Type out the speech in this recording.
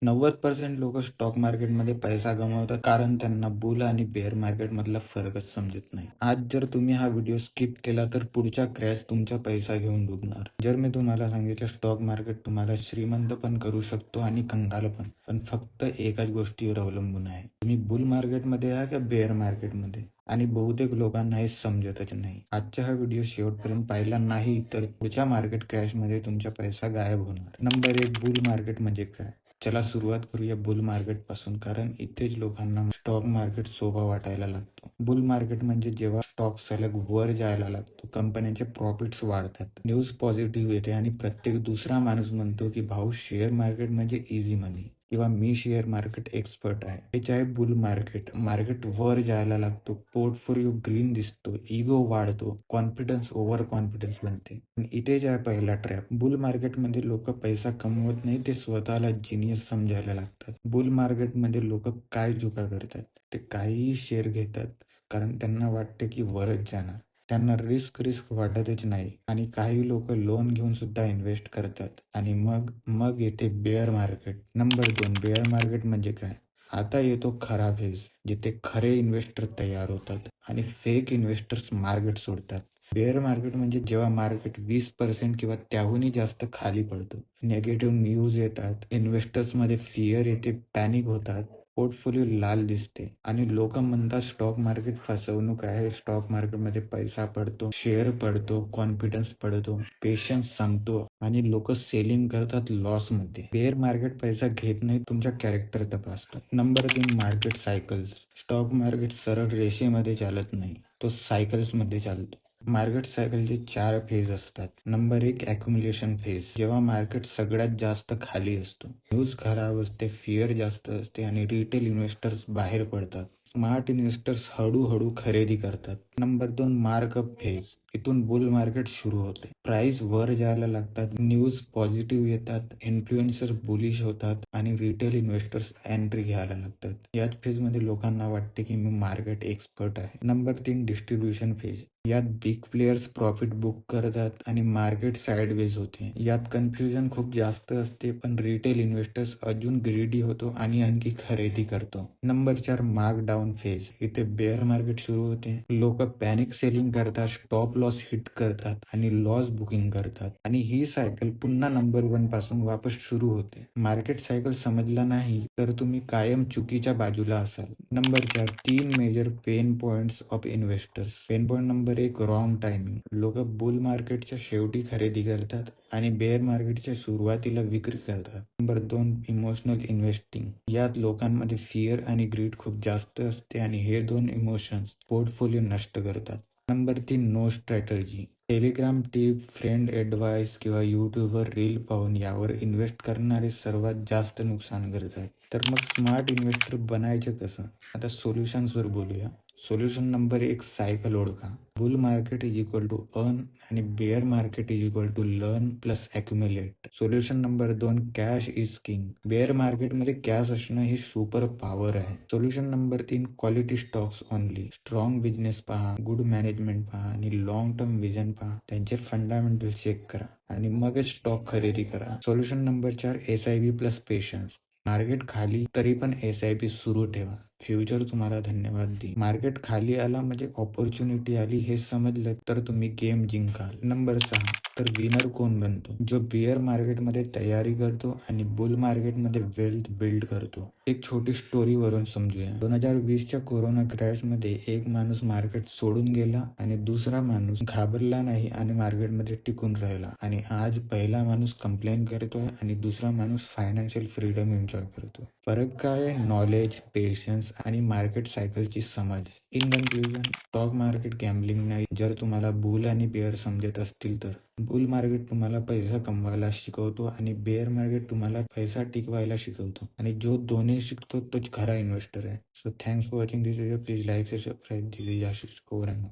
90% लोक स्टॉक मार्केटमध्ये पैसा गमावतात कारण त्यांना बुल आणि बेअर मार्केट मधला फरकच समजत नाही. आज जर तुम्ही हा व्हिडिओ स्किप केला तर पुढचा क्रॅश तुमचा पैसा घेऊन डुबणार. जर मी तुम्हाला सांगितलं स्टॉक मार्केट तुम्हाला श्रीमंत पण करू शकतो आणि कंगाल पण फक्त एकाच गोष्टीवर अवलंबून आहे. तुम्ही बुल मार्केटमध्ये आहे का बेअर मार्केटमध्ये? आणि बहुतेक लोकांना हे समजतच नाही. आजचा हा व्हिडिओ शेवटपर्यंत पाहिला नाही तर पुढच्या मार्केट क्रॅश मध्ये तुमचा पैसा गायब होणार. नंबर 1, बुल मार्केट म्हणजे काय? चला सुरुवात करूया बुल मार्केट पासून, कारण इथेच लोकांना स्टॉक मार्केट सोपा वाटायला लागतो. बुल मार्केट म्हणजे जेव्हा स्टॉक सलग वर जायला लागतो, कंपन्यांचे प्रॉफिट्स वाढतात, न्यूज पॉझिटिव्ह येते आणि प्रत्येक दुसरा माणूस म्हणतो की भाऊ शेअर मार्केट म्हणजे इझी मनी किंवा मी शेअर मार्केट एक्सपर्ट आहे. हेच आहे बुल मार्केट. मार्केट वर जायला लागतो, पोर्टफोलिओ ग्रीन दिसतो, इगो वाढतो, कॉन्फिडन्स ओव्हर कॉन्फिडन्स बनते. पण इथेच आहे पहिला ट्रॅप. बुल मार्केटमध्ये लोक पैसा कमवत नाही, ते स्वतःला जिनियस समजायला लागतात. बुल मार्केटमध्ये लोक काय चुका करतात? ते काहीही शेअर घेतात कारण त्यांना वाटते की वरच जाणार. त्यांना रिस्क वाटतच नाही आणि काही लोक लोन घेऊन सुद्धा इन्व्हेस्ट करतात. आणि मग येते bear market. Number 2, bear market म्हणजे काय? आता येतो खरा फेज, जिथे खरे इन्व्हेस्टर तयार होतात आणि फेक इन्व्हेस्टर्स मार्केट सोडतात. बेअर मार्केट म्हणजे जेव्हा मार्केट 20% किंवा त्याहूनही जास्त खाली पडतं, निगेटिव्ह न्यूज येतात, इन्व्हेस्टर्स मध्ये फिअर येते, पॅनिक होतात, पोर्टफोलिओ लाल दिसते आणि लोक म्हणतात स्टॉक मार्केट फसवणूक आहे, स्टॉक मार्केटमध्ये पैसा पडतो, शेअर पडतो, कॉन्फिडन्स पडतो, पेशन्स संपतो आणि लोक सेलिंग करतात लॉस मध्ये. बेअर मार्केट पैसा घेत नाही, तुमच्या कॅरेक्टर तपासतो. Number 3, market cycles. Stock market सरळ रेषेमध्ये चालत नाही, तो सायकल्स मध्ये चालतो. मार्केट सायकलचे 4 फेज असतात. Number 1, accumulation phase. जेव्हा मार्केट सगळ्यात जास्त खाली असतो, न्यूज खराब असते, फिअर जास्त असते आणि रिटेल इन्व्हेस्टर्स बाहेर पडतात. स्मार्ट इन्व्हेस्टर्स हळूहळू खरेदी करतात. Number 2, markup phase. इथून बुल मार्केट सुरू होते. प्राइस वर जायला लागतात, न्यूज पॉझिटिव्ह येतात, इन्फ्लुएन्सर बुलिश होतात आणि रिटेल इन्व्हेस्टर्स एंट्री घ्यायला लागतात. याच फेज मध्ये लोकांना वाटते की मी मार्केट एक्सपर्ट आहे. Number 3, distribution phase. यात बिग प्लेयर्स प्रॉफिट बुक करतात आणि मार्केट साइडवेज होते. यात कन्फ्युजन खूप जास्त असते, पण रिटेल इन्व्हेस्टर्स अजून ग्रीडी होतो आणि आणखी खरेदी करतो. Number 4, markdown phase. इथे बेअर मार्केट सुरू होते. लोक पॅनिक सेलिंग करतात, स्टॉप लॉस हिट करतात आणि लॉस बुकिंग करतात आणि ही सायकल पुन्हा नंबर 1 पासून वापस सुरू होते. मार्केट सायकल समजला नाही तर तुम्ही कायम चुकीच्या बाजूला असाल. Number 4, 3 major pain points of investors. Pain point number 1, wrong timing. लोक बुल मार्केटच्या शेवटी खरेदी करतात आणि बेअर मार्केटच्या सुरुवातीला विक्री करतात. Number 2, emotional investing. यात लोकांमध्ये फिअर आणि ग्रीड खूप जास्त असते आणि हे 2 इमोशन्स पोर्टफोलिओ नष्ट करतात. Number 3, no strategy. Telegram tip, friend advice किंवा यूट्यूबवर रील पाहून यावर इन्व्हेस्ट करणारे सर्वात जास्त नुकसान करतात. तर मग स्मार्ट इन्व्हेस्टर बनायचे कसं? आता सोल्युशन्सवर बोलूया. सोल्युशन नंबर 1, सायकल ओळखा. Bull market is equal to earn आणि bear market is equal to learn plus accumulate. Solution number 2, cash is king. Bear मार्केटमध्ये कॅश असणं ही सुपर पॉवर आहे. Solution number 3, quality stocks only. Strong business पहा, good management पहा आणि long term vision पहा. त्यांचे फंडामेंटल चेक करा आणि मगच स्टॉक खरेदी करा. Solution number 4, SIP plus patience. Market खाली तरी पण SIP सुरू ठेवा. फ्युचर तुम्हाला धन्यवाद देईल. मार्केट खाली आला म्हणजे ऑपॉर्च्युनिटी आली हे समजलं तर तुम्ही गेम जिंकाल. नंबर 6, तर विनर कोण बनतो? जो बेअर मार्केटमध्ये तयारी करतो आणि बुल मार्केटमध्ये वेल्थ बिल्ड करतो. एक छोटी स्टोरी वरून समजूया. 2020च्या कोरोना क्रॅश मध्ये एक माणूस मार्केट सोडून गेला आणि दुसरा माणूस घाबरला नाही आणि मार्केटमध्ये टिकून राहिला. आणि आज पहिला माणूस कंप्लेन करतोय आणि दुसरा माणूस फायनान्शियल फ्रीडम एन्जॉय करतोय. फरक काय आहे? नॉलेज, पेशन्स आणि मार्केट सायकलची समज. In conclusion, stock market gambling नाही. जर तुम्हाला बुल आणि बेअर समजत असतील तर. बुल मार्केट तुम्हाला पैसा कमवायला शिकवतो आणि बेअर मार्केट तुम्हाला पैसा टिकवायला शिकवतो आणि जो दोन्ही शिकतो तोच खरा इन्व्हेस्टर आहे. So thanks for watching this video. Please like, subscribe. This is Ashish कोवरंग.